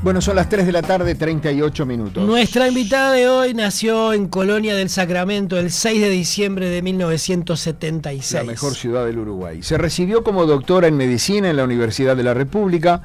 Bueno, son las 3 de la tarde, 38 minutos. Nuestra invitada de hoy nació en Colonia del Sacramento el 6 de diciembre de 1976. La mejor ciudad del Uruguay. Se recibió como doctora en medicina en la Universidad de la República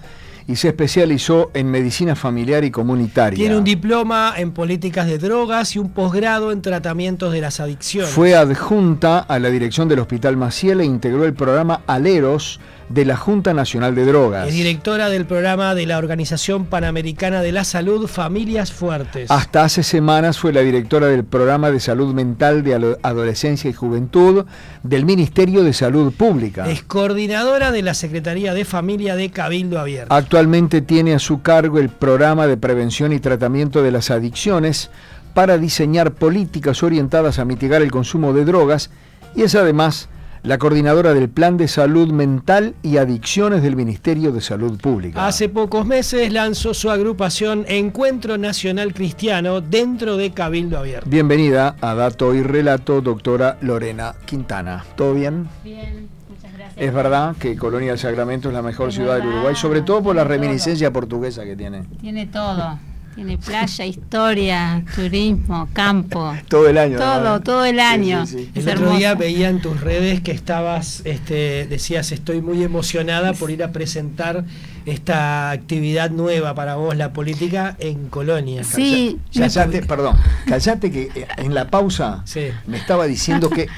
y se especializó en medicina familiar y comunitaria. Tiene un diploma en políticas de drogas y un posgrado en tratamientos de las adicciones. Fue adjunta a la dirección del Hospital Maciel e integró el programa Aleros de la Junta Nacional de Drogas. Es directora del programa de la Organización Panamericana de la Salud, Familias Fuertes. Hasta hace semanas fue la directora del programa de salud mental de adolescencia y juventud del Ministerio de Salud Pública. Es coordinadora de la Secretaría de Familia de Cabildo Abierto. Actualmente tiene a su cargo el programa de prevención y tratamiento de las adicciones para diseñar políticas orientadas a mitigar el consumo de drogas y es además la coordinadora del Plan de Salud Mental y Adicciones del Ministerio de Salud Pública. Hace pocos meses lanzó su agrupación Encuentro Nacional Cristiano dentro de Cabildo Abierto. Bienvenida a Dato y Relato, doctora Lorena Quintana. ¿Todo bien? Bien, muchas gracias. Es verdad que Colonia del Sacramento es la mejor ciudad del Uruguay, sobre todo por la reminiscencia portuguesa que tiene. Tiene todo. Tiene playa, historia, turismo, campo. Todo el año. Todo el año. Sí. El otro día veía en tus redes que estabas, decías, estoy muy emocionada por ir a presentar esta actividad nueva para vos, la política en Colonia. Sí. Callate que en la pausa me estaba diciendo que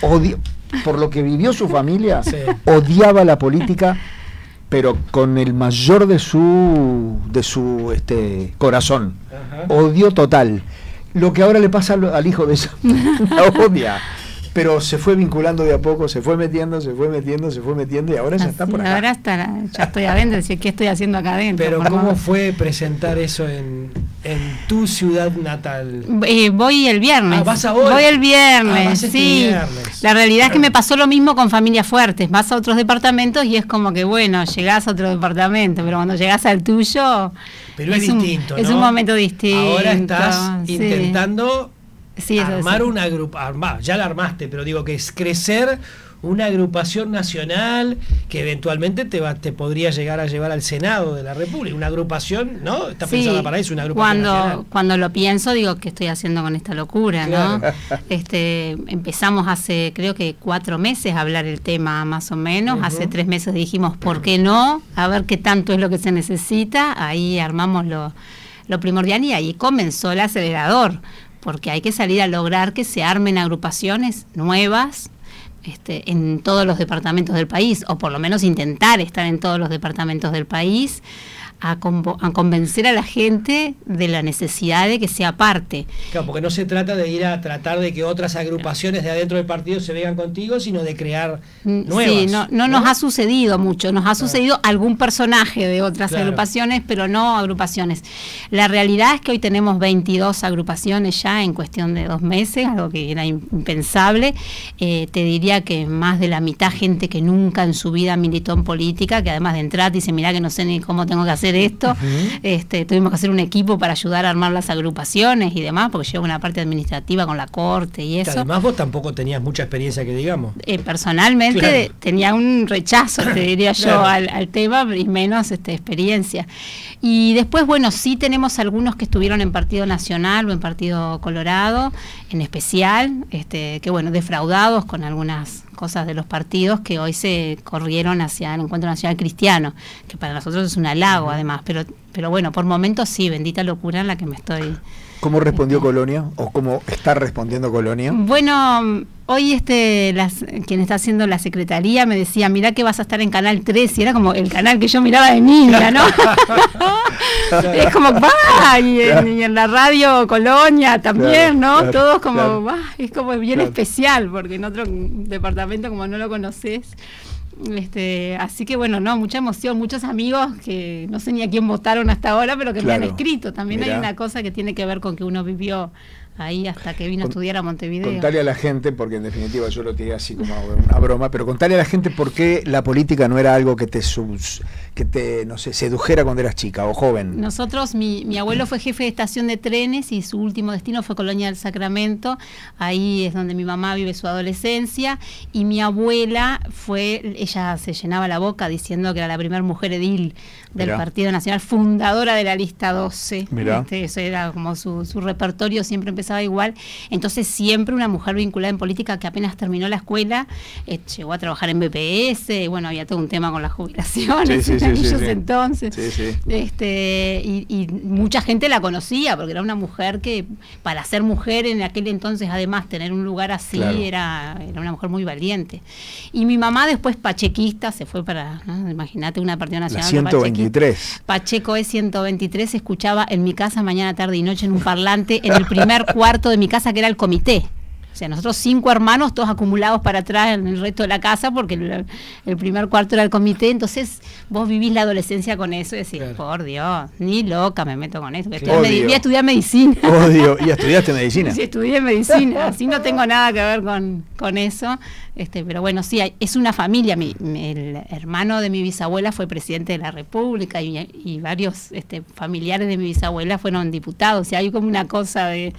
por lo que vivió su familia, odiaba la política, pero con el mayor de su corazón. Ajá. Odio total. Lo que ahora le pasa al hijo de ella, la odia. Pero se fue vinculando de a poco, se fue metiendo y ahora ya está por acá. Ahora ya estoy adentro, decir, ¿qué estoy haciendo acá adentro? Pero ¿cómo fue presentar eso en tu ciudad natal? Voy el viernes. ¿Vas ahora? Voy el viernes, sí. Viernes. La realidad es que me pasó lo mismo con Familias Fuertes. Vas a otros departamentos y es como que, bueno, llegás a otro departamento, pero cuando llegás al tuyo... Pero es distinto, ¿no? Es un momento distinto. Ahora estás intentando... Sí, armar una agrupación, ya la armaste, pero digo que es crecer una agrupación nacional que eventualmente te podría llegar a llevar al Senado de la República. Una agrupación, ¿no? Está pensada para eso, una agrupación nacional. Cuando lo pienso, digo, ¿qué estoy haciendo con esta locura? Claro. ¿No? Empezamos hace, creo que 4 meses a hablar el tema, más o menos. Hace 3 meses dijimos, ¿por qué no? A ver qué tanto es lo que se necesita. Ahí armamos lo primordial y ahí comenzó el acelerador. Porque hay que salir a lograr que se armen agrupaciones nuevas en todos los departamentos del país, o por lo menos intentar estar en todos los departamentos del país, a convencer a la gente de la necesidad de que sea parte. Claro, porque no se trata de ir a tratar de que otras agrupaciones de adentro del partido se vengan contigo, sino de crear nuevas. Sí, no nos ha sucedido mucho, nos ha sucedido algún personaje de otras agrupaciones, pero no agrupaciones. La realidad es que hoy tenemos 22 agrupaciones ya en cuestión de 2 meses, algo que era impensable. Te diría que más de la mitad gente que nunca en su vida militó en política, que además de entrar dice, mirá que no sé ni cómo tengo que hacer esto. Tuvimos que hacer un equipo para ayudar a armar las agrupaciones y demás, porque lleva una parte administrativa con la corte y eso. Además vos tampoco tenías mucha experiencia, que digamos. Personalmente tenía un rechazo, te diría yo, al tema, y menos experiencia. Y después, bueno, sí tenemos algunos que estuvieron en Partido Nacional o en Partido Colorado, en especial, que bueno, defraudados con algunas cosas de los partidos que hoy se corrieron hacia el Encuentro Nacional Cristiano, que para nosotros es un halago además, pero bueno, por momentos sí, bendita locura en la que me estoy... ¿Cómo respondió Colonia? ¿O cómo está respondiendo Colonia? Bueno, hoy quien está haciendo la secretaría me decía, mirá que vas a estar en Canal 3, y era como el canal que yo miraba de niña, ¿no? Es como, y en la radio Colonia también, ¿no? Todos como, es como bien especial, porque en otro departamento como no lo conoces. Así que bueno, mucha emoción, muchos amigos que no sé ni a quién votaron hasta ahora, pero que me han escrito. También hay una cosa que tiene que ver con que uno vivió ahí hasta que vino a estudiar a Montevideo. Contale a la gente, porque en definitiva yo lo tiré así como una broma, pero contale a la gente por qué la política no era algo que te no sé, sedujera cuando eras chica o joven. Nosotros, mi abuelo fue jefe de estación de trenes y su último destino fue Colonia del Sacramento, ahí es donde mi mamá vive su adolescencia, y mi abuela ella se llenaba la boca diciendo que era la primera mujer edil del Partido Nacional, fundadora de la lista 12. Eso era como su repertorio, siempre empezaba igual. Entonces siempre una mujer vinculada en política que apenas terminó la escuela, llegó a trabajar en BPS, bueno, había todo un tema con las jubilaciones entonces. Y mucha gente la conocía, porque era una mujer que, para ser mujer en aquel entonces, además, tener un lugar así, era una mujer muy valiente. Y mi mamá después pachequista, se fue para, ¿no? Imagínate, una Partido Nacional. La 123. Pacheco es 123, se escuchaba en mi casa mañana, tarde y noche en un parlante en el primer cuarto de mi casa, que era el comité. O sea, nosotros 5 hermanos, todos acumulados para atrás en el resto de la casa, porque el primer cuarto era el comité. Entonces vos vivís la adolescencia con eso y decís, por Dios, ni loca me meto con eso. Voy a estudiar medicina. Odio. ¿Y estudiaste medicina? Sí, estudié medicina. Así no tengo nada que ver con eso. Pero bueno, sí, es una familia. El hermano de mi bisabuela fue presidente de la República y varios familiares de mi bisabuela fueron diputados. O sea, hay como una cosa de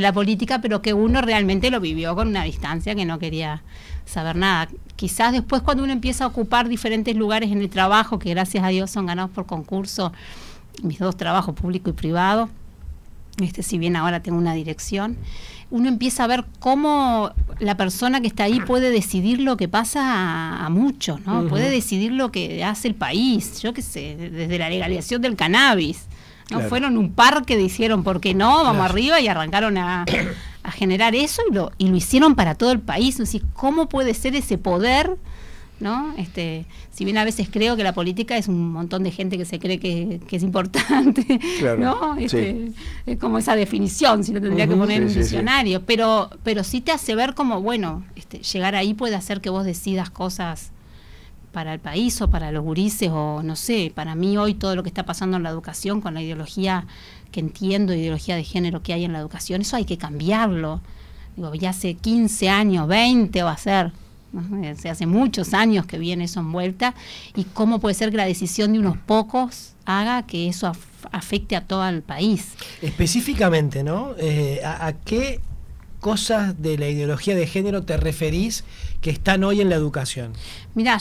la política, pero que uno realmente lo vivió con una distancia que no quería saber nada. Quizás después, cuando uno empieza a ocupar diferentes lugares en el trabajo, que gracias a Dios son ganados por concurso, mis 2 trabajos, público y privado, si bien ahora tengo una dirección, uno empieza a ver cómo la persona que está ahí puede decidir lo que pasa a muchos, ¿no? Puede decidir lo que hace el país, yo qué sé, desde la legalización del cannabis. ¿No? Fueron un parque, dijeron, ¿por qué no? Vamos arriba, y arrancaron a generar eso y lo hicieron para todo el país. Es decir, ¿cómo puede ser ese poder? ¿No? Si bien a veces creo que la política es un montón de gente que se cree que es importante, ¿no? Es como esa definición, si lo tendría que poner en un diccionario, pero sí te hace ver como, bueno, llegar ahí puede hacer que vos decidas cosas para el país o para los gurises, o no sé, para mí hoy todo lo que está pasando en la educación, con la ideología que entiendo, ideología de género que hay en la educación, eso hay que cambiarlo. Digo, ya hace 15 años, 20 va a ser, ¿no? Hace muchos años que viene eso envuelta, y cómo puede ser que la decisión de unos pocos haga que eso afecte a todo el país. Específicamente, ¿no? ¿A qué cosas de la ideología de género te referís que están hoy en la educación? Mirá,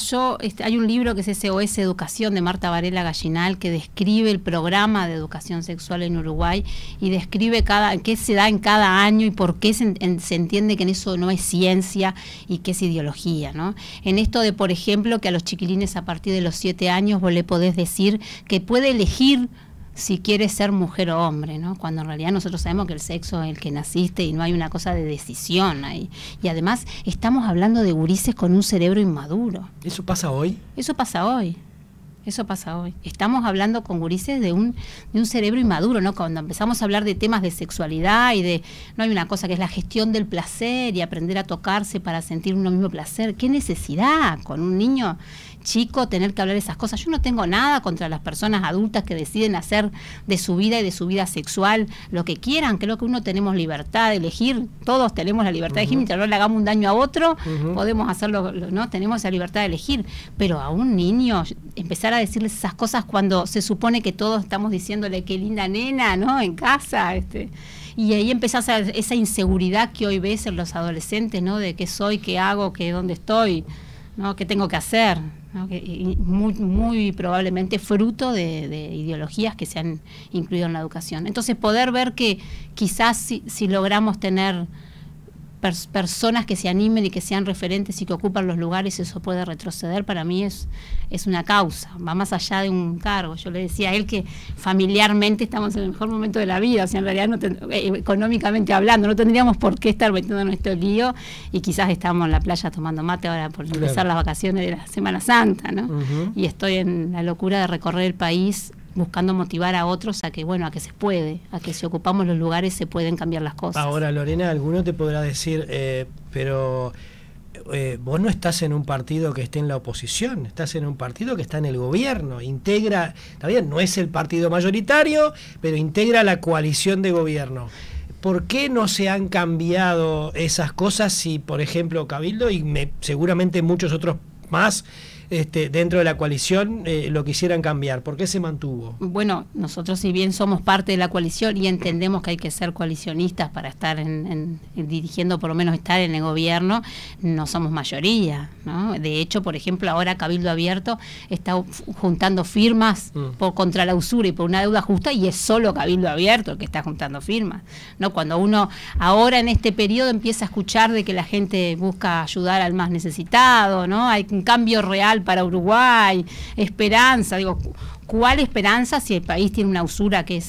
hay un libro que es SOS Educación, de Marta Varela Gallinal, que describe el programa de educación sexual en Uruguay y describe qué se da en cada año y por qué se entiende que en eso no es ciencia y que es ideología, ¿no? En esto de, por ejemplo, que a los chiquilines a partir de los 7 años vos le podés decir que puede elegir si quieres ser mujer o hombre, ¿no? Cuando en realidad nosotros sabemos que el sexo es el que naciste y no hay una cosa de decisión ahí. Y además estamos hablando de gurises con un cerebro inmaduro. ¿Eso pasa hoy? Eso pasa hoy. Eso pasa hoy. Estamos hablando con gurises de un cerebro inmaduro, ¿no? Cuando empezamos a hablar de temas de sexualidad y no hay una cosa que es la gestión del placer y aprender a tocarse para sentir uno mismo placer. ¿Qué necesidad con un niño chico tener que hablar de esas cosas? Yo no tengo nada contra las personas adultas que deciden hacer de su vida y de su vida sexual lo que quieran. Creo que uno tenemos libertad de elegir, todos tenemos la libertad de elegir, mientras no le hagamos un daño a otro, podemos hacerlo, ¿no? Tenemos esa libertad de elegir, pero a un niño empezar a decirles esas cosas cuando se supone que todos estamos diciéndole qué linda nena, ¿no? En casa, y ahí empezás a esa inseguridad que hoy ves en los adolescentes, ¿no? De qué soy, qué hago, dónde estoy, ¿no? ¿Qué tengo que hacer? ¿No? Y muy probablemente fruto de ideologías que se han incluido en la educación. Entonces poder ver que quizás si logramos tener personas que se animen y que sean referentes y que ocupan los lugares, eso puede retroceder, para mí es una causa, va más allá de un cargo. Yo le decía a él que familiarmente estamos en el mejor momento de la vida, o sea, en realidad económicamente hablando, no tendríamos por qué estar metiendo en nuestro lío, y quizás estamos en la playa tomando mate ahora por empezar las vacaciones de la Semana Santa, ¿no? Y estoy en la locura de recorrer el país buscando motivar a otros a que, bueno, a que se puede, a que si ocupamos los lugares se pueden cambiar las cosas. Ahora, Lorena, alguno te podrá decir, pero vos no estás en un partido que esté en la oposición, estás en un partido que está en el gobierno, integra, está bien, no es el partido mayoritario, pero integra la coalición de gobierno. ¿por qué no se han cambiado esas cosas si, por ejemplo, Cabildo y seguramente muchos otros más dentro de la coalición lo quisieran cambiar? ¿Por qué se mantuvo? Bueno, nosotros si bien somos parte de la coalición y entendemos que hay que ser coalicionistas para estar dirigiendo, por lo menos estar en el gobierno, no somos mayoría, ¿no? De hecho, por ejemplo, ahora Cabildo Abierto está juntando firmas contra la usura y por una deuda justa, y es solo Cabildo Abierto el que está juntando firmas, ¿no? Cuando uno ahora en este periodo empieza a escuchar de que la gente busca ayudar al más necesitado, ¿no? Hay un cambio real para Uruguay, esperanza. Digo, ¿cuál esperanza si el país tiene una usura que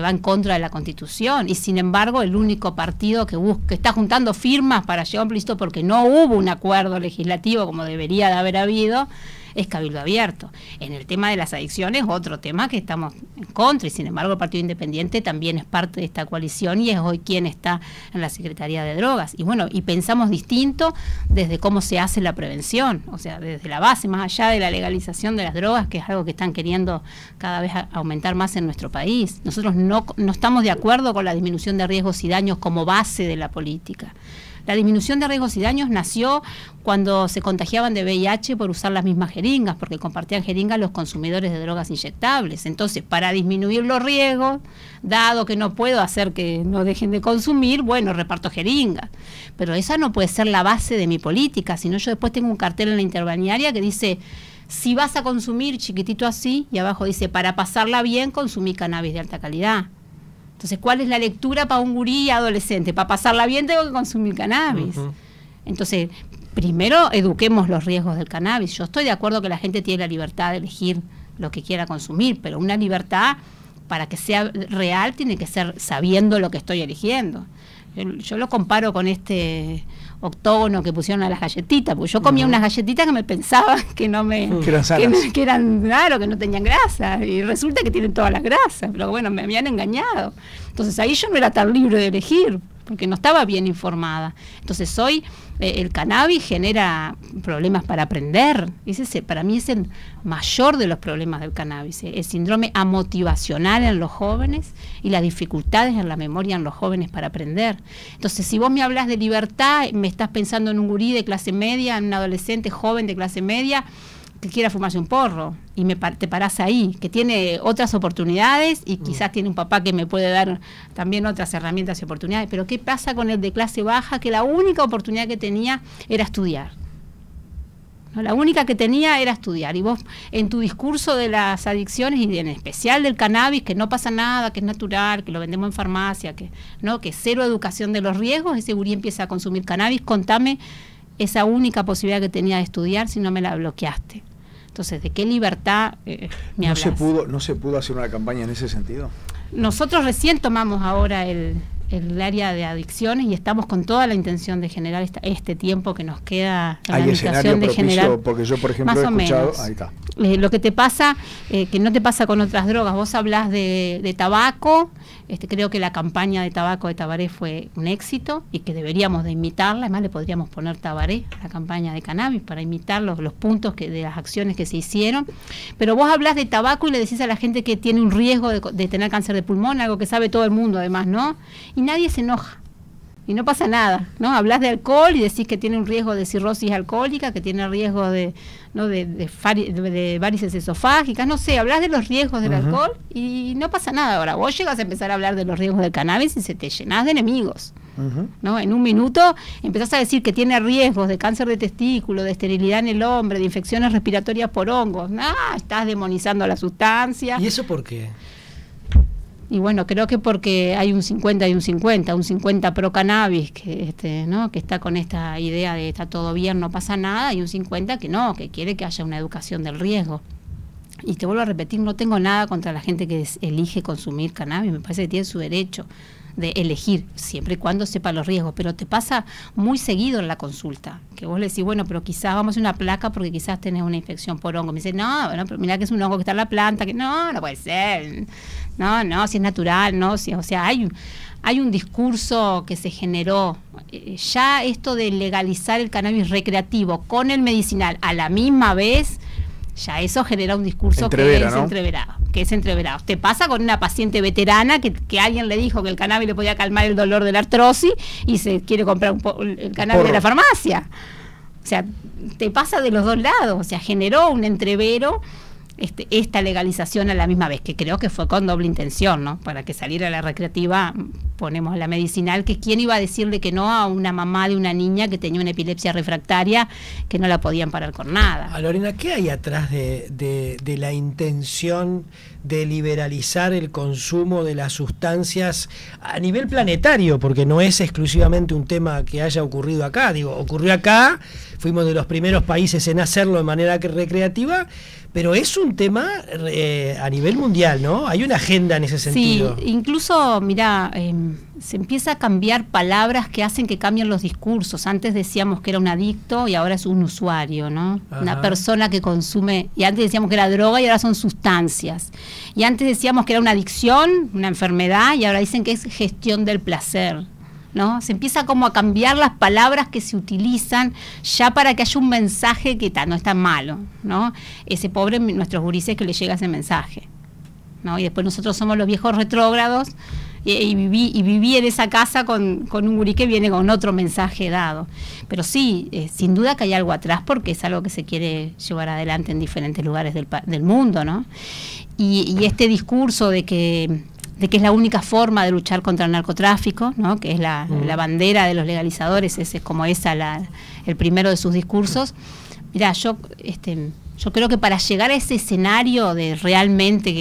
va en contra de la Constitución? Y sin embargo, el único partido que está juntando firmas para llegar a un plebiscito porque no hubo un acuerdo legislativo como debería de haber habido, es Cabildo Abierto. En el tema de las adicciones, otro tema que estamos en contra, y sin embargo el Partido Independiente también es parte de esta coalición y es hoy quien está en la Secretaría de Drogas. Y bueno, y pensamos distinto desde cómo se hace la prevención, o sea, desde la base, más allá de la legalización de las drogas, que es algo que están queriendo cada vez aumentar más en nuestro país. Nosotros no estamos de acuerdo con la disminución de riesgos y daños como base de la política. La disminución de riesgos y daños nació cuando se contagiaban de VIH por usar las mismas jeringas, porque compartían jeringas los consumidores de drogas inyectables. Entonces, para disminuir los riesgos, dado que no puedo hacer que no dejen de consumir, bueno, reparto jeringas. Pero esa no puede ser la base de mi política, sino yo después tengo un cartel en la interbalnearia que dice: si vas a consumir, chiquitito así, y abajo dice: para pasarla bien, consumí cannabis de alta calidad. Entonces, ¿cuál es la lectura para un gurí adolescente? Para pasarla bien tengo que consumir cannabis. Entonces, primero eduquemos los riesgos del cannabis. Yo estoy de acuerdo que la gente tiene la libertad de elegir lo que quiera consumir, pero una libertad, para que sea real, tiene que ser sabiendo lo que estoy eligiendo. Yo lo comparo con este octógono que pusieron a las galletitas, porque yo comía unas galletitas que me pensaba que no me que eran claro, que no tenían grasa, y resulta que tienen todas las grasas, pero bueno, me habían engañado. Entonces ahí yo no era tan libre de elegir, porque no estaba bien informada. Entonces hoy el cannabis genera problemas para aprender. Para mí es el mayor de los problemas del cannabis, el síndrome amotivacional en los jóvenes y las dificultades en la memoria en los jóvenes para aprender. Entonces, si vos me hablas de libertad, me estás pensando en un gurí de clase media, en un adolescente joven de clase media que quiera fumarse un porro, y te parás ahí, que tiene otras oportunidades y quizás tiene un papá que me puede dar también otras herramientas y oportunidades. Pero ¿qué pasa con el de clase baja, que la única oportunidad que tenía era estudiar? ¿No? La única que tenía era estudiar, y vos en tu discurso de las adicciones y en especial del cannabis, que no pasa nada, que es natural, que lo vendemos en farmacia, que cero educación de los riesgos, ese gurí empieza a consumir cannabis. Contame esa única posibilidad que tenía de estudiar si no me la bloqueaste. Entonces, ¿de qué libertad me hablas? ¿No se pudo hacer una campaña en ese sentido? Nosotros recién tomamos ahora el área de adicciones y estamos con toda la intención de generar este tiempo que nos queda. ¿Hay escenario propicio? Porque yo, por ejemplo, he escuchado... Ahí está. Lo que te pasa, que no te pasa con otras drogas. Vos hablás de tabaco. Creo que la campaña de tabaco de Tabaré fue un éxito y que deberíamos de imitarla. Además, le podríamos poner Tabaré a la campaña de cannabis para imitar los puntos de las acciones que se hicieron. Pero vos hablás de tabaco y le decís a la gente que tiene un riesgo de tener cáncer de pulmón, algo que sabe todo el mundo además, ¿no? Y nadie se enoja. Y no pasa nada, ¿no? Hablas de alcohol y decís que tiene un riesgo de cirrosis alcohólica, que tiene riesgo de varices esofágicas, no sé, hablas de los riesgos del alcohol y no pasa nada. Ahora, vos llegas a empezar a hablar de los riesgos del cannabis y se te llenás de enemigos, ¿no? En un minuto empezás a decir que tiene riesgos de cáncer de testículo, de esterilidad en el hombre, de infecciones respiratorias por hongos. Estás demonizando la sustancia. ¿Y eso por qué? Y bueno, creo que porque hay un 50 y un 50 pro cannabis, que que está con esta idea de está todo bien, no pasa nada, y un 50 que no, que quiere que haya una educación del riesgo. Y te vuelvo a repetir, no tengo nada contra la gente que elige consumir cannabis, me parece que tiene su derecho de elegir, siempre y cuando sepa los riesgos, pero te pasa muy seguido en la consulta, que vos le decís, bueno, pero quizás vamos a hacer una placa porque quizás tenés una infección por hongo. Me dice, no, bueno, pero mirá que es un hongo que está en la planta, que no puede ser, no, si es natural, no, si, o sea, hay un discurso que se generó, ya esto de legalizar el cannabis recreativo con el medicinal a la misma vez, ya eso genera un discusso que es entreverado. que es entreverado. Te pasa con una paciente veterana que alguien le dijo que el cannabis le podía calmar el dolor de la artrosis y se quiere comprar el cannabis de la farmacia. O sea, te pasa de los dos lados. O sea, generó un entrevero esta legalización a la misma vez, que creo que fue con doble intención, ¿no? Para que saliera la recreativa, ponemos la medicinal, que quién iba a decirle que no a una mamá de una niña que tenía una epilepsia refractaria que no la podían parar con nada. Lorena, ¿qué hay atrás de la intención de liberalizar el consumo de las sustancias a nivel planetario? Porque no es exclusivamente un tema que haya ocurrido acá. Digo, ocurrió acá, fuimos de los primeros países en hacerlo de manera recreativa, pero es un tema a nivel mundial, ¿no? Hay una agenda en ese sentido. Sí, incluso, mirá, se empieza a cambiar palabras que hacen que cambien los discursos. Antes decíamos que era un adicto y ahora es un usuario, ¿no? Ajá. Una persona que consume, y antes decíamos que era droga y ahora son sustancias. Y antes decíamos que era una adicción, una enfermedad, y ahora dicen que es gestión del placer, ¿no? Se empieza como a cambiar las palabras que se utilizan ya para que haya un mensaje que no es tan malo, ¿no? Ese pobre, nuestros gurises, que le llega ese mensaje, ¿no? Y después nosotros somos los viejos retrógrados y viví en esa casa con un gurí que viene con otro mensaje dado. Pero sí, sin duda que hay algo atrás, porque es algo que se quiere llevar adelante en diferentes lugares del mundo, ¿no? Y este discurso de que es la única forma de luchar contra el narcotráfico, ¿no? Que es la bandera de los legalizadores, ese es como el primero de sus discursos. Mirá, yo creo que para llegar a ese escenario de realmente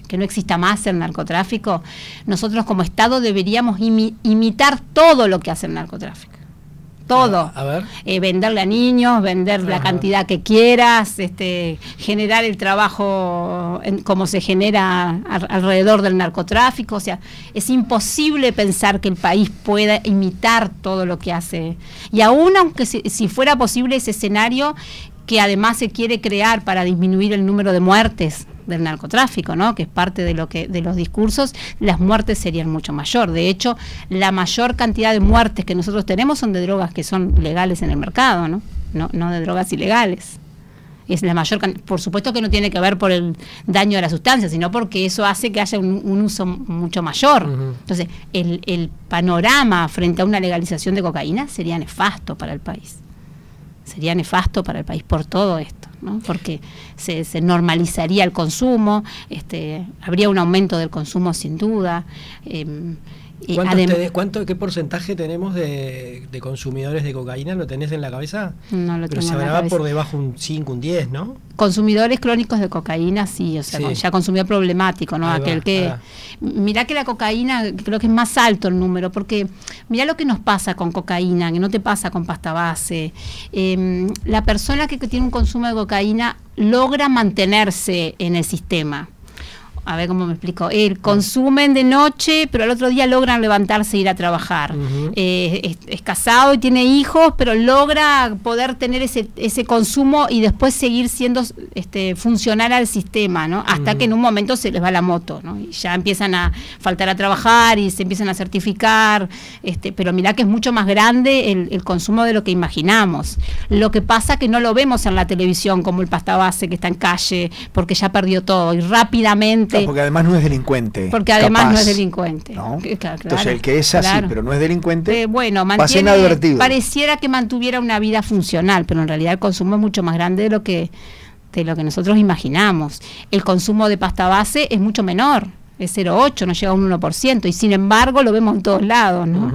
que no exista más el narcotráfico, nosotros como Estado deberíamos imitar todo lo que hace el narcotráfico. Todo. A ver. Venderle a niños, vender la cantidad que quieras, generar el trabajo como se genera alrededor del narcotráfico. O sea, es imposible pensar que el país pueda imitar todo lo que hace. Y aún aunque si fuera posible ese escenario que además se quiere crear para disminuir el número de muertes del narcotráfico, ¿no? Que es parte de los discursos, las muertes serían mucho mayor. De hecho, la mayor cantidad de muertes que nosotros tenemos son de drogas que son legales en el mercado, ¿no? No de drogas ilegales. Es la mayor, por supuesto que no tiene que ver por el daño de la sustancia, sino porque eso hace que haya un uso mucho mayor. Entonces, el panorama frente a una legalización de cocaína sería nefasto para el país. Sería nefasto para el país por todo esto, ¿no? Porque se normalizaría el consumo, habría un aumento del consumo sin duda. ¿Qué porcentaje tenemos de consumidores de cocaína? ¿Lo tenés en la cabeza? No lo tengo en la cabeza. Pero se habrá por debajo un 5, un 10, ¿no? Consumidores crónicos de cocaína, sí, o sea, sí. Ya consumidor problemático, ¿no? Mirá que la cocaína, creo que es más alto el número, porque mirá lo que nos pasa con cocaína, que no te pasa con pasta base. La persona que tiene un consumo de cocaína logra mantenerse en el sistema. A ver cómo me explico. Consumen de noche, pero al otro día logran levantarse e ir a trabajar. Es casado y tiene hijos, pero logra poder tener ese consumo y después seguir siendo funcional al sistema, ¿no? Hasta que en un momento se les va la moto, ¿no? Y ya empiezan a faltar a trabajar y se empiezan a certificar. Pero mirá que es mucho más grande el consumo de lo que imaginamos. Lo que pasa que no lo vemos en la televisión como el pasta base que está en calle porque ya perdió todo y rápidamente. Porque además no es delincuente. Porque además no es delincuente. ¿No? Claro, entonces el que es así, pero no es delincuente, pasa inadvertido. Pareciera que mantuviera una vida funcional, pero en realidad el consumo es mucho más grande de lo que nosotros imaginamos. El consumo de pasta base es mucho menor, es 0,8, no llega a un 1%, y sin embargo lo vemos en todos lados, ¿no?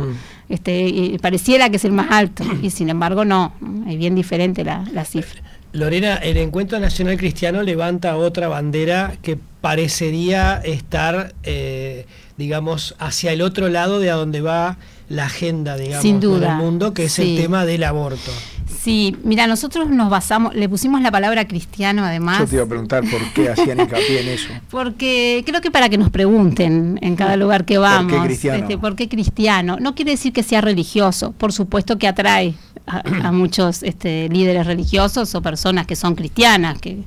Pareciera que es el más alto, y sin embargo no, es bien diferente la cifra. Lorena, el Encuentro Nacional Cristiano levanta otra bandera que parecería estar, digamos, hacia el otro lado de a donde va la agenda, digamos, sin duda, del mundo, que es el tema del aborto. Sí, mira, nosotros nos basamos, le pusimos la palabra cristiano además. Yo te iba a preguntar por qué hacían hincapié en eso. Porque creo que para que nos pregunten en cada lugar que vamos. ¿Por qué cristiano? ¿Por qué cristiano? No quiere decir que sea religioso, por supuesto que atrae a muchos líderes religiosos o personas que son cristianas, que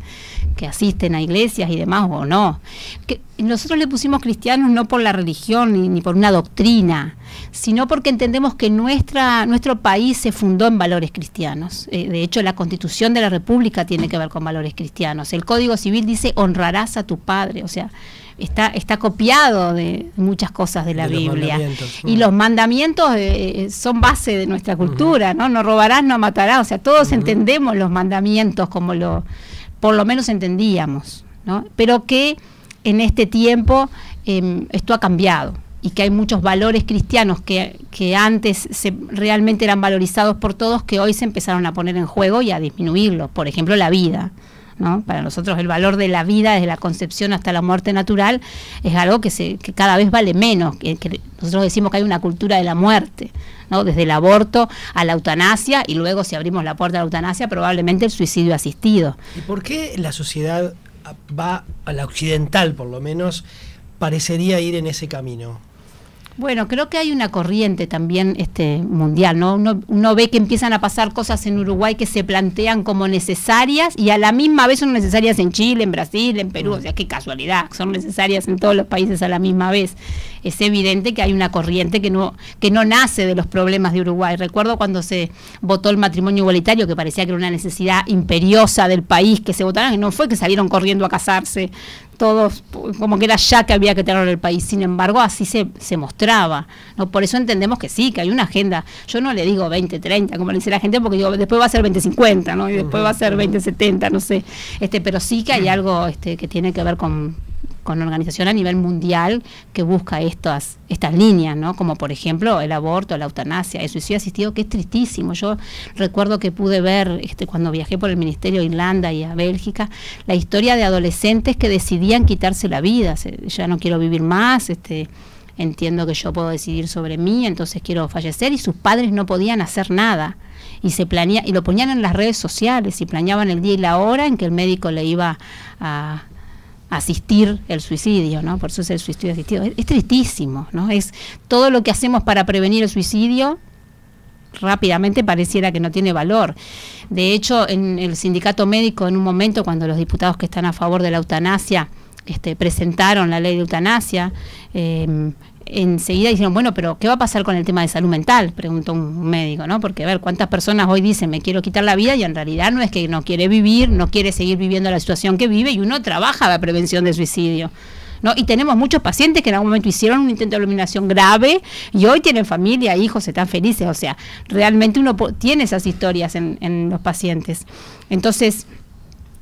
que asisten a iglesias y demás o no. Que nosotros le pusimos cristianos no por la religión ni por una doctrina, sino porque entendemos que nuestro país se fundó en valores cristianos. De hecho, la Constitución de la República tiene que ver con valores cristianos. El Código Civil dice honrarás a tu padre, o sea, está copiado de muchas cosas de la Biblia. Y los mandamientos son base de nuestra cultura, ¿no? No robarás, no matarás, o sea, todos entendemos los mandamientos como por lo menos entendíamos, ¿no? Pero que en este tiempo esto ha cambiado y que hay muchos valores cristianos que antes realmente eran valorizados por todos, que hoy se empezaron a poner en juego y a disminuirlos. Por ejemplo, la vida, ¿no? Para nosotros el valor de la vida, desde la concepción hasta la muerte natural, es algo que cada vez vale menos, que nosotros decimos que hay una cultura de la muerte, ¿no? Desde el aborto a la eutanasia, y luego, si abrimos la puerta a la eutanasia, probablemente el suicidio asistido. ¿Y por qué la sociedad va, a la occidental por lo menos, parecería ir en ese camino? Bueno, creo que hay una corriente también mundial, ¿no? Uno ve que empiezan a pasar cosas en Uruguay que se plantean como necesarias, y a la misma vez son necesarias en Chile, en Brasil, en Perú. O sea, qué casualidad, son necesarias en todos los países a la misma vez. Es evidente que hay una corriente que no nace de los problemas de Uruguay. Recuerdo cuando se votó el matrimonio igualitario, que parecía que era una necesidad imperiosa del país que se votara, que no fue que salieron corriendo a casarse todos, como que era ya que había que tener el país. Sin embargo, así se mostraba, ¿no? Por eso entendemos que sí, que hay una agenda. Yo no le digo 2030, como le dice la gente, porque digo, después va a ser 2050, ¿no? Y después va a ser 2070, no sé. Pero sí que hay algo que tiene que ver con organización a nivel mundial que busca estas líneas, ¿no? Como por ejemplo el aborto, la eutanasia, el suicidio asistido, que es tristísimo. Yo recuerdo que pude ver cuando viajé por el Ministerio a Irlanda y a Bélgica, la historia de adolescentes que decidían quitarse la vida. Ya no quiero vivir más, entiendo que yo puedo decidir sobre mí, entonces quiero fallecer, y sus padres no podían hacer nada. Y lo ponían en las redes sociales y planeaban el día y la hora en que el médico le iba a asistir el suicidio, ¿no? Por eso es el suicidio asistido. Es tristísimo, ¿no? Es todo lo que hacemos para prevenir el suicidio, rápidamente pareciera que no tiene valor. De hecho, en el sindicato médico, en un momento, cuando los diputados que están a favor de la eutanasia presentaron la ley de eutanasia, enseguida dijeron, bueno, pero ¿qué va a pasar con el tema de salud mental? Preguntó un médico, ¿no? Porque a ver, ¿cuántas personas hoy dicen me quiero quitar la vida y en realidad no es que no quiere vivir, no quiere seguir viviendo la situación que vive, y uno trabaja la prevención del suicidio, ¿no? Y tenemos muchos pacientes que en algún momento hicieron un intento de eliminación grave y hoy tienen familia, hijos, están felices. O sea, realmente uno tiene esas historias en los pacientes. Entonces,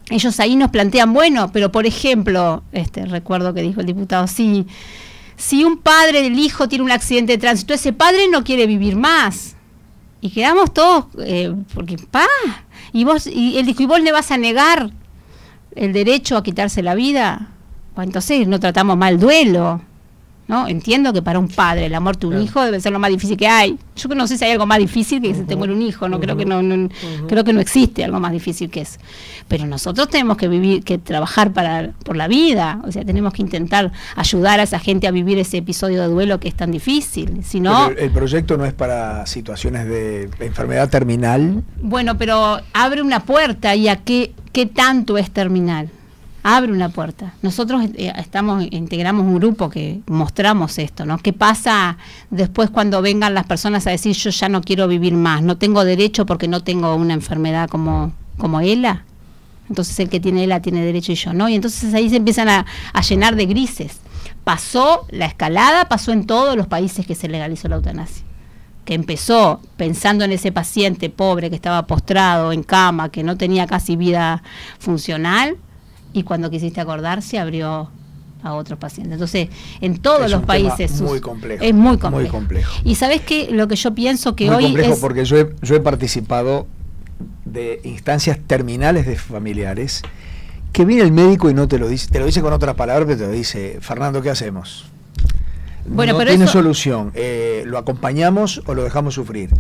ellos ahí nos plantean, bueno, pero por ejemplo, recuerdo que dijo el diputado, si un padre del hijo tiene un accidente de tránsito, ese padre no quiere vivir más. Y quedamos todos, porque y él dijo, ¿y vos le vas a negar el derecho a quitarse la vida? Pues entonces no tratamos mal el duelo, ¿no? Entiendo que para un padre la muerte de un hijo debe ser lo más difícil que hay. Yo no sé si hay algo más difícil que se te muere un hijo, no creo que creo que no existe algo más difícil que eso. Pero nosotros tenemos que trabajar por la vida, o sea, tenemos que intentar ayudar a esa gente a vivir ese episodio de duelo que es tan difícil. Si no, el proyecto no es para situaciones de enfermedad terminal. Bueno, pero abre una puerta, y a qué tanto es terminal. Abre una puerta. Nosotros integramos un grupo que mostramos esto, ¿no? ¿Qué pasa después cuando vengan las personas a decir, yo ya no quiero vivir más, no tengo derecho porque no tengo una enfermedad como ELA? Entonces el que tiene ELA tiene derecho y yo no. Y entonces ahí se empiezan a llenar de grises. La escalada pasó en todos los países que se legalizó la eutanasia. Que empezó pensando en ese paciente pobre que estaba postrado en cama, que no tenía casi vida funcional, y cuando quisiste acordar se abrió a otros pacientes. Entonces, en todos los países es muy complejo. Es muy complejo. Y ¿sabes qué? Lo que yo pienso que muy hoy complejo, es... porque yo he participado de instancias terminales de familiares que viene el médico y no te lo dice con otras palabras, pero te lo dice, Fernando, ¿qué hacemos? Bueno, no pero tiene solución. ¿Lo acompañamos o lo dejamos sufrir?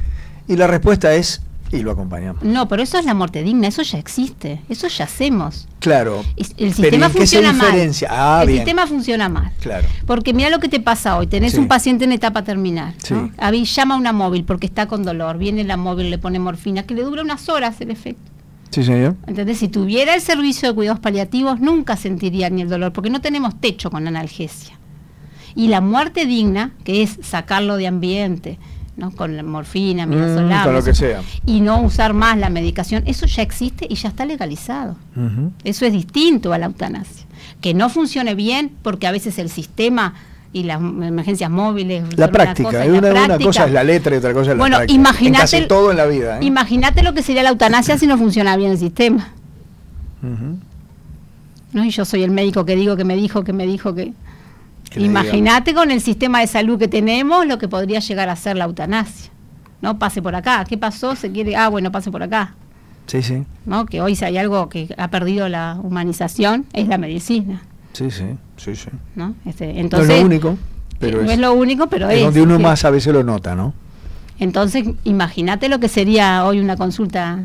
Y la respuesta es, y lo acompañamos. No, pero eso es la muerte digna, eso ya existe, eso ya hacemos. Claro. El sistema funciona mal. El sistema funciona mal. Claro. Porque mira lo que te pasa hoy, tenés un paciente en etapa terminal, ¿no? Sí. Llama a una móvil porque está con dolor, viene la móvil, le pone morfina, que le dura unas horas el efecto. Sí, señor. ¿Entendés? Si tuviera el servicio de cuidados paliativos, nunca sentiría ni el dolor, porque no tenemos techo con analgesia. Y la muerte digna, que es sacarlo de ambiente, ¿no? Con la morfina, midazolam, con lo que sea, y no usar más la medicación, eso ya existe y ya está legalizado. Eso es distinto a la eutanasia. Que no funcione bien, porque a veces el sistema y las emergencias móviles. La práctica, una cosa es la letra y otra cosa es la práctica. Imagínate, en casi todo en la vida. Imagínate lo que sería la eutanasia si no funciona bien el sistema. ¿No? Y yo soy el médico que digo que me dijo que. Imagínate con el sistema de salud que tenemos lo que podría llegar a ser la eutanasia. ¿No? Pase por acá. ¿Qué pasó? Se quiere. Bueno, pase por acá. Sí, sí. ¿No? Que hoy si hay algo que ha perdido la humanización es la medicina. Sí. ¿No? Entonces, no es lo único, pero no es lo único, pero es donde uno más a veces lo nota, ¿no? Entonces, imagínate lo que sería hoy una consulta,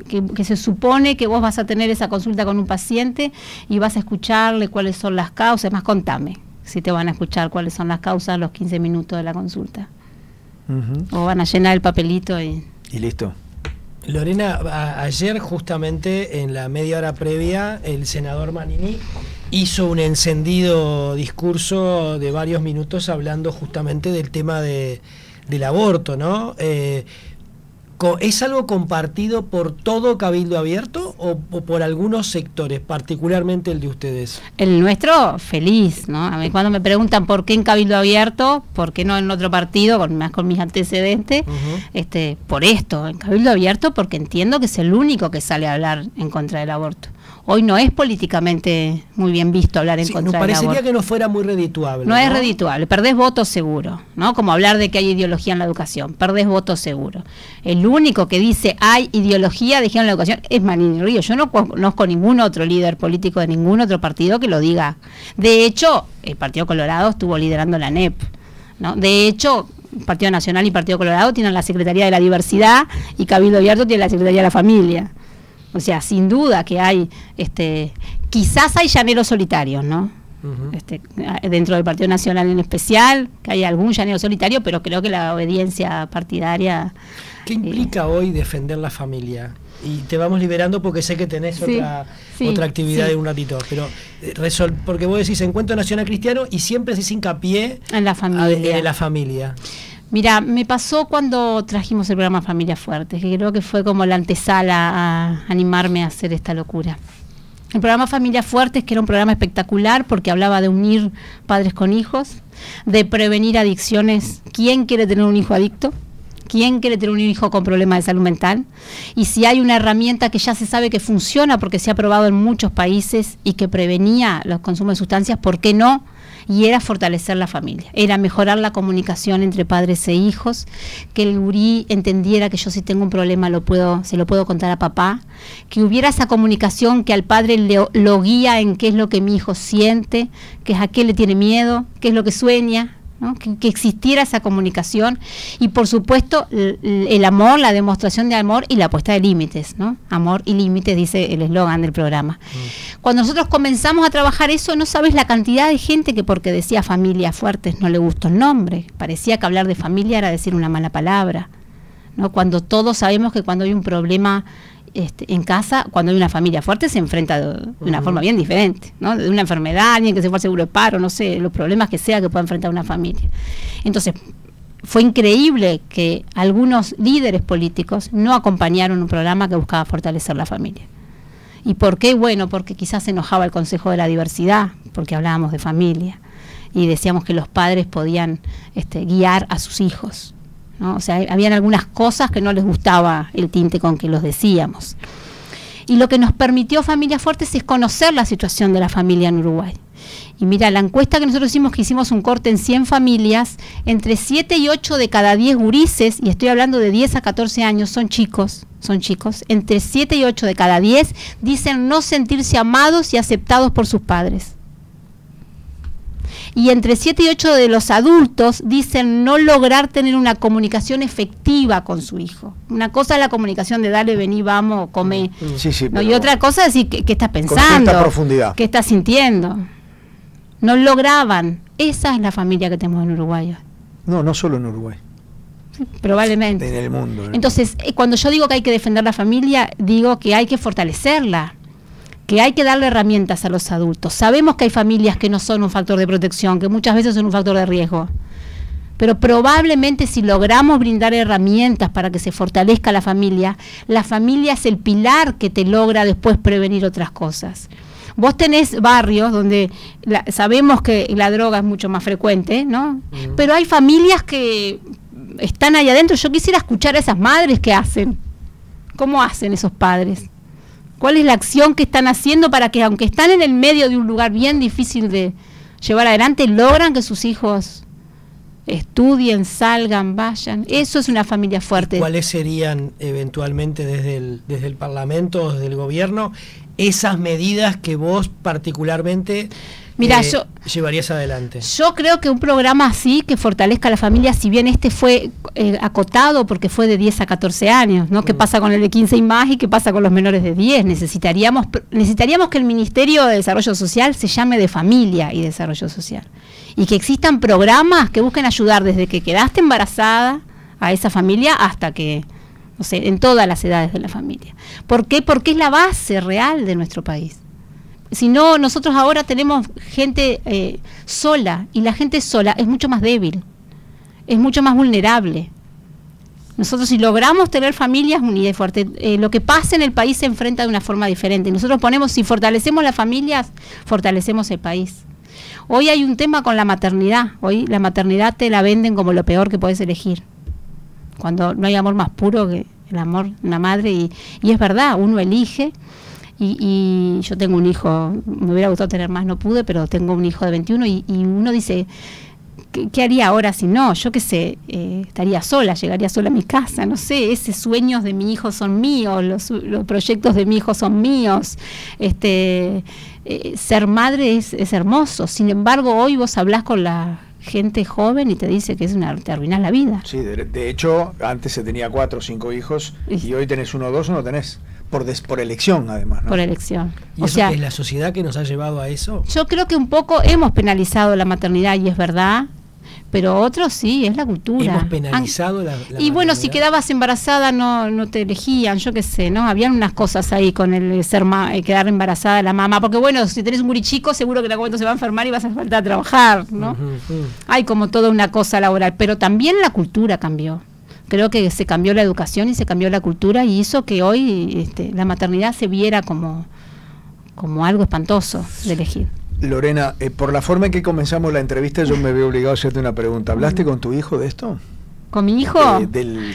que se supone que vos vas a tener esa consulta con un paciente y vas a escucharle cuáles son las causas. Más, contame si te van a escuchar cuáles son las causas a los 15 minutos de la consulta. O van a llenar el papelito y listo. Lorena, ayer justamente en la media hora previa el senador Manini hizo un encendido discurso de varios minutos hablando justamente del tema del aborto, ¿no? ¿Es algo compartido por todo Cabildo Abierto o por algunos sectores, particularmente el de ustedes? El nuestro, feliz, ¿no? A mí cuando me preguntan por qué en Cabildo Abierto, por qué no en otro partido, con mis antecedentes, por esto, en Cabildo Abierto, porque entiendo que es el único que sale a hablar en contra del aborto. Hoy no es políticamente muy bien visto hablar en contra del aborto. Parecería que no fuera muy redituable. No es redituable, perdés votos seguro, ¿no? Como hablar de que hay ideología en la educación, perdés votos seguro. El único que dice hay ideología de género en la educación es Manini Ríos. Yo no conozco ningún otro líder político de ningún otro partido que lo diga. De hecho, el Partido Colorado estuvo liderando la NEP, ¿no? De hecho, Partido Nacional y Partido Colorado tienen la Secretaría de la Diversidad y Cabildo Abierto tiene la Secretaría de la Familia. O sea, sin duda que hay, quizás hay llaneros solitarios, ¿no? Dentro del Partido Nacional en especial, que hay algún llanero solitario, pero creo que la obediencia partidaria... ¿Qué implica hoy defender la familia? Y te vamos liberando porque sé que tenés otra actividad en un ratito, pero porque vos decís Encuentro Nacional Cristiano y siempre haces hincapié en la familia. En la familia. Mira, me pasó cuando trajimos el programa Familia Fuerte, que creo que fue como la antesala a animarme a hacer esta locura. El programa Familia Fuertes, que era un programa espectacular porque hablaba de unir padres con hijos, de prevenir adicciones. ¿Quién quiere tener un hijo adicto? ¿Quién quiere tener un hijo con problemas de salud mental? Y si hay una herramienta que ya se sabe que funciona porque se ha probado en muchos países y que prevenía los consumos de sustancias, ¿por qué no? Y era fortalecer la familia, era mejorar la comunicación entre padres e hijos, que el gurí entendiera que yo si tengo un problema se lo puedo contar a papá, que hubiera esa comunicación que al padre lo guía en qué es lo que mi hijo siente, que es a qué le tiene miedo, qué es lo que sueña, ¿no? Que existiera esa comunicación y por supuesto el amor, la demostración de amor y la puesta de límites, ¿no? Amor y límites, dice el eslogan del programa. Cuando nosotros comenzamos a trabajar eso, no sabes la cantidad de gente que porque decía Familia Fuertes no le gustó el nombre, parecía que hablar de familia era decir una mala palabra, ¿no? Cuando todos sabemos que cuando hay un problema en casa, cuando hay una familia fuerte se enfrenta de una forma bien diferente, ¿no? De una enfermedad, alguien que se fue al seguro de paro, no sé, los problemas que sea que pueda enfrentar una familia. Entonces, fue increíble que algunos líderes políticos no acompañaron un programa que buscaba fortalecer la familia. ¿Y por qué? Bueno, porque quizás se enojaba el Consejo de la Diversidad, porque hablábamos de familia, y decíamos que los padres podían guiar a sus hijos, ¿no? O sea, habían algunas cosas que no les gustaba el tinte con que los decíamos. Y lo que nos permitió Familias Fuertes es conocer la situación de la familia en Uruguay. Y mira, la encuesta que nosotros hicimos, que hicimos un corte en 100 familias, entre 7 y 8 de cada 10 gurises, y estoy hablando de 10 a 14 años, son chicos, entre 7 y 8 de cada 10 dicen no sentirse amados y aceptados por sus padres. Y entre 7 y 8 de los adultos dicen no lograr tener una comunicación efectiva con su hijo. Una cosa es la comunicación de dale, vení, vamos, come. Sí, ¿no? Y otra cosa es decir, ¿qué estás pensando? Con cierta profundidad. ¿Qué estás sintiendo? No lograban. Esa es la familia que tenemos en Uruguay. No solo en Uruguay. probablemente. En el mundo. Entonces, cuando yo digo que hay que defender la familia, digo que hay que fortalecerla, que hay que darle herramientas a los adultos. Sabemos que hay familias que no son un factor de protección, que muchas veces son un factor de riesgo. Pero probablemente si logramos brindar herramientas para que se fortalezca la familia es el pilar que te logra después prevenir otras cosas. Vos tenés barrios donde sabemos que la droga es mucho más frecuente, ¿no? Pero hay familias que están ahí adentro. Yo quisiera escuchar a esas madres qué hacen. ¿Cómo hacen esos padres? ¿Cuál es la acción que están haciendo para que, aunque están en el medio de un lugar bien difícil de llevar adelante, logran que sus hijos estudien, salgan, vayan? Eso es una familia fuerte. ¿Cuáles serían eventualmente desde el Parlamento, desde el gobierno, esas medidas que vos particularmente llevarías adelante? Yo creo que un programa así que fortalezca a la familia, si bien este fue acotado porque fue de 10 a 14 años, ¿no? ¿Qué pasa con el de 15 y más y qué pasa con los menores de 10? Necesitaríamos que el Ministerio de Desarrollo Social se llame de Familia y Desarrollo Social. Y que existan programas que busquen ayudar desde que quedaste embarazada a esa familia hasta que, no sé, en todas las edades de la familia. ¿Por qué? Porque es la base real de nuestro país. Si no, nosotros ahora tenemos gente sola, y la gente sola es mucho más débil, es mucho más vulnerable. Nosotros, si logramos tener familias unidas y fuertes, lo que pasa en el país se enfrenta de una forma diferente. Nosotros si fortalecemos las familias, fortalecemos el país. Hoy hay un tema con la maternidad. Hoy la maternidad te la venden como lo peor que puedes elegir, cuando no hay amor más puro que el amor de una madre. Y es verdad, uno elige. Y yo tengo un hijo, me hubiera gustado tener más, no pude, pero tengo un hijo de 21 y uno dice, ¿qué haría ahora si no? Yo qué sé, estaría sola, llegaría sola a mi casa, no sé, esos sueños de mi hijo son míos, los proyectos de mi hijo son míos. Ser madre es hermoso. Sin embargo, hoy vos hablás con la gente joven y te dice que te arruinás la vida. Sí, de hecho, antes se tenía 4 o 5 hijos y hoy tenés 1 o 2 o no tenés. Por elección, además, ¿no? Por elección. ¿Y eso es la sociedad que nos ha llevado a eso? Yo creo que un poco hemos penalizado la maternidad, y es verdad, pero otros sí, es la cultura. Hemos penalizado la y bueno, si quedabas embarazada no te elegían, yo qué sé, ¿no? Habían unas cosas ahí con el quedar embarazada de la mamá, porque bueno, si tenés un gurichico, seguro que en algún momento se va a enfermar y vas a faltar a trabajar, ¿no? Hay como toda una cosa laboral, pero también la cultura cambió. Creo que se cambió la educación y se cambió la cultura y hizo que hoy la maternidad se viera como algo espantoso de elegir. Lorena, por la forma en que comenzamos la entrevista, yo me veo obligado a hacerte una pregunta. ¿Hablaste con tu hijo de esto? ¿Con mi hijo? Del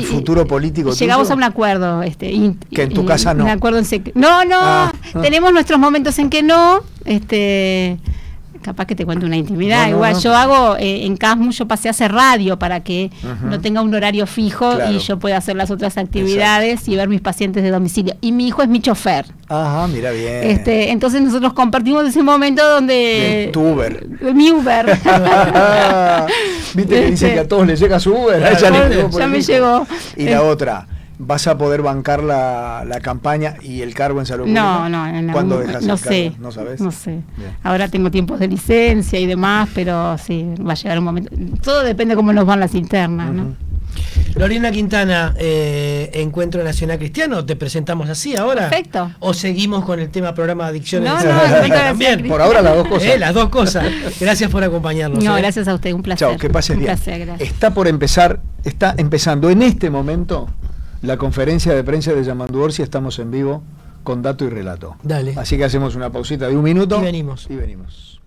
futuro político. Llegamos tuyo. A un acuerdo. Que en tu casa no. Un acuerdo tenemos nuestros momentos en que no. Capaz que te cuento una intimidad. Igual yo hago en Casmu, yo pasé a hacer radio para que no tenga un horario fijo y yo pueda hacer las otras actividades y ver mis pacientes de domicilio. Y mi hijo es mi chofer. Ajá, mira bien. Entonces nosotros compartimos ese momento donde... Tu Uber. Mi Uber. Viste que dice que a todos les llega su Uber. Ya me llegó. Y la otra... ¿Vas a poder bancar la campaña y el cargo en salud pública? No. ¿Cuándo dejas el cargo? Sé, ¿No sabes? No sé. Bien. Ahora tengo tiempos de licencia y demás, pero sí, va a llegar un momento. Todo depende de cómo nos van las internas, ¿no? Lorena Quintana, Encuentro Nacional Cristiano, ¿te presentamos así ahora? Perfecto. ¿O seguimos con el tema programa de adicciones? También. Por ahora las dos cosas. Las dos cosas. Gracias por acompañarnos. Gracias a usted, un placer. Chao, que pases bien. Placer, gracias. Está empezando en este momento la conferencia de prensa de Yamandu Orsi. Estamos en vivo con dato y relato. Dale. Así que hacemos una pausita de 1 minuto. Y venimos.